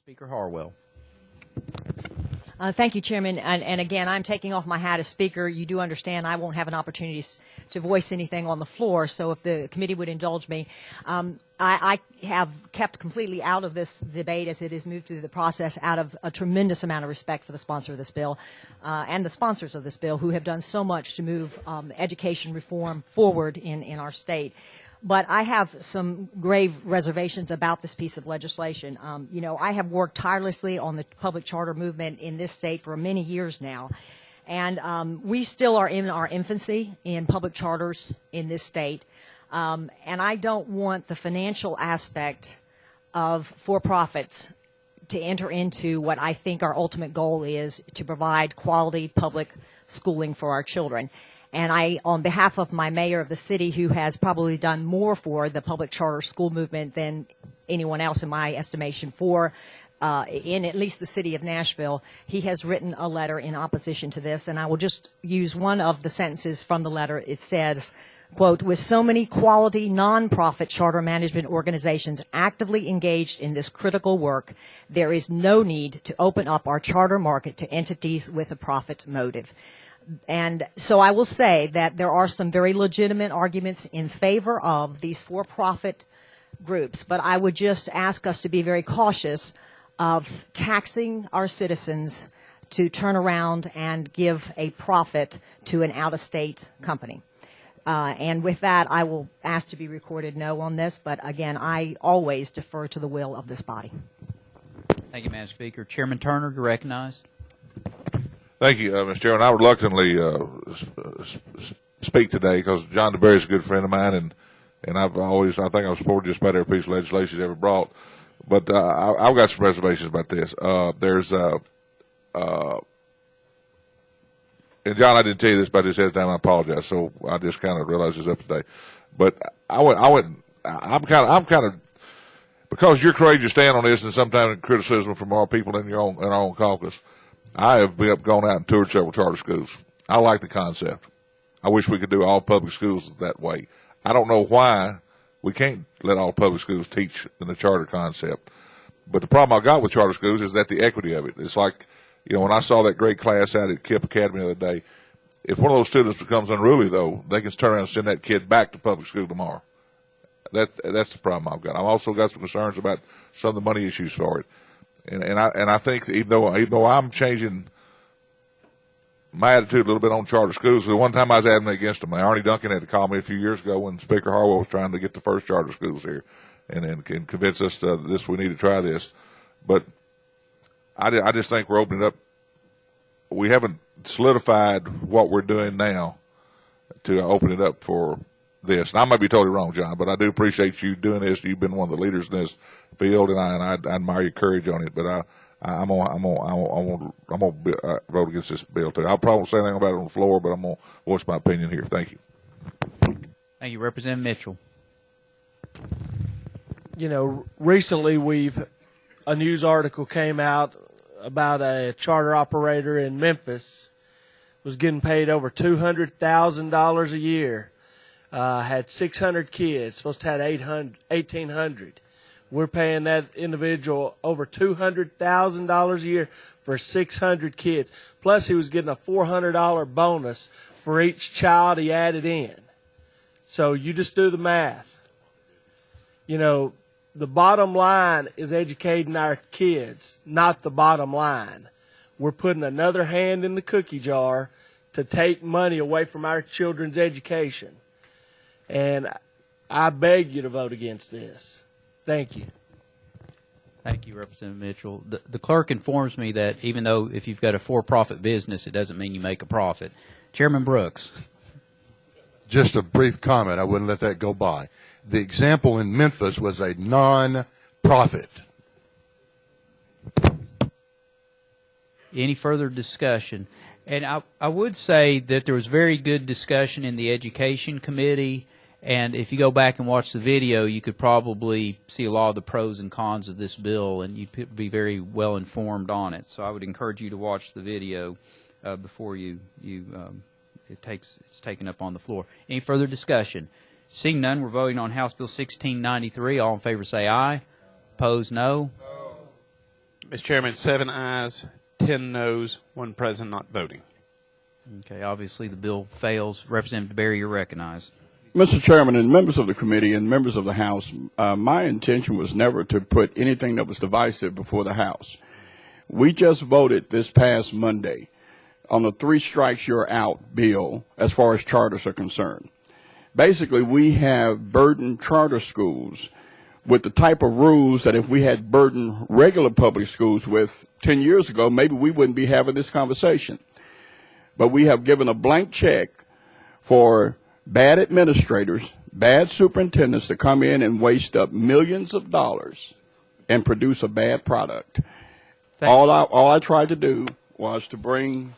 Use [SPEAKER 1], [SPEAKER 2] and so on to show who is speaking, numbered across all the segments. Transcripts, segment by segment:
[SPEAKER 1] Speaker Harwell.
[SPEAKER 2] Thank you, Chairman. And again, I'm taking off my hat as Speaker. You do understand I won't have an opportunity to voice anything on the floor, so if the committee would indulge me. I have kept completely out of this debate as it has moved through the process out of a tremendous amount of respect for the sponsor of this bill and the sponsors of this bill who have done so much to move education reform forward in our state. But I have some grave reservations about this piece of legislation. You know, I have worked tirelessly on the public charter movement in this state for many years now. And we still are in our infancy in public charters in this state. And I don't want the financial aspect of for-profits to enter into what I think our ultimate goal is to provide quality public schooling for our children. And I, on behalf of my mayor of the city, who has probably done more for the public charter school movement than anyone else in my estimation in at least the city of Nashville, he has written a letter in opposition to this. And I will just use one of the sentences from the letter. It says, quote, "With so many quality nonprofit charter management organizations actively engaged in this critical work, there is no need to open up our charter market to entities with a profit motive." And so I will say that there are some very legitimate arguments in favor of these for-profit groups, but I would just ask us to be very cautious of taxing our citizens to turn around and give a profit to an out-of-state company. And with that, I will ask to be recorded no on this, but again, I always defer to the will of this body.
[SPEAKER 1] Thank you, Madam Speaker. Chairman Turner, you're recognized.
[SPEAKER 3] Thank you, Mr. Chairman. I reluctantly speak today because John DeBerry is a good friend of mine, and I think I've supported just about every piece of legislation he's ever brought. But I've got some reservations about this. And John, I didn't tell you this about this ahead of time. I apologize. So I just kind of realized this up today. But I'm kind of because you're courageous stand on this, and sometimes criticism from our people in our own caucus. I have gone out and toured several charter schools. I like the concept. I wish we could do all public schools that way. I don't know why we can't let all public schools teach in the charter concept. But the problem I got with charter schools is that the equity of it. It's like, you know, when I saw that great class out at KIPP Academy the other day, if one of those students becomes unruly, though, they can turn around and send that kid back to public school tomorrow. That's the problem I've got. I've also got some concerns about some of the money issues for it. And I think even though I'm changing my attitude a little bit on charter schools, the one time I was adamant against them, Arnie Duncan had to call me a few years ago when Speaker Harwell was trying to get the first charter schools here, and convince us we need to try this. But I just think we're opening up. We haven't solidified what we're doing now to open it up for this. And I might be totally wrong, John, but I do appreciate you doing this. You've been one of the leaders in this field, and I admire your courage on it. But I'm gonna vote against this bill too. I'll probably say anything about it on the floor, but I'm gonna voice my opinion here. Thank you.
[SPEAKER 1] Thank you, Representative Mitchell.
[SPEAKER 4] You know, recently a news article came out about a charter operator in Memphis was getting paid over $200,000 a year. Had 600 kids, supposed to have 1,800. We're paying that individual over $200,000 a year for 600 kids. Plus, he was getting a $400 bonus for each child he added in. So you just do the math. You know, the bottom line is educating our kids, not the bottom line. We're putting another hand in the cookie jar to take money away from our children's education. And I beg you to vote against this. Thank you.
[SPEAKER 1] Thank you, Representative Mitchell. The clerk informs me that even though if you've got a for-profit business, it doesn't mean you make a profit. Chairman Brooks.
[SPEAKER 5] Just a brief comment. I wouldn't let that go by. The example in Memphis was a non-profit.
[SPEAKER 1] Any further discussion? And I would say that there was very good discussion in the Education Committee, and if you go back and watch the video, you could probably see a lot of the pros and cons of this bill, and you'd be very well informed on it. So I would encourage you to watch the video before it's taken up on the floor. Any further discussion? Seeing none, we're voting on House Bill 1693. All in favor say aye. Opposed, no.
[SPEAKER 6] Mr. Chairman, 7 ayes, 10 noes, 1 present not voting.
[SPEAKER 1] Okay, obviously the bill fails. Representative Berry, you're recognized.
[SPEAKER 7] Mr. Chairman and members of the committee and members of the House, my intention was never to put anything that was divisive before the House. We just voted this past Monday on the 3 strikes you're out bill as far as charters are concerned. Basically, we have burdened charter schools with the type of rules that if we had burdened regular public schools with 10 years ago, maybe we wouldn't be having this conversation. But we have given a blank check for bad administrators, bad superintendents to come in and waste up millions of dollars and produce a bad product. All I tried to do was to bring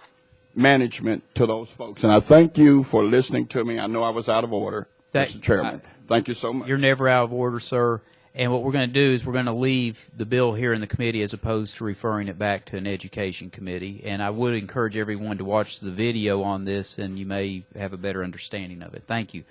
[SPEAKER 7] management to those folks. And I thank you for listening to me. I know I was out of order, Mr. Chairman. Thank you so much.
[SPEAKER 1] You're never out of order, sir. And what we're going to do is we're going to leave the bill here in the committee as opposed to referring it back to an education committee. And I would encourage everyone to watch the video on this, and you may have a better understanding of it. Thank you.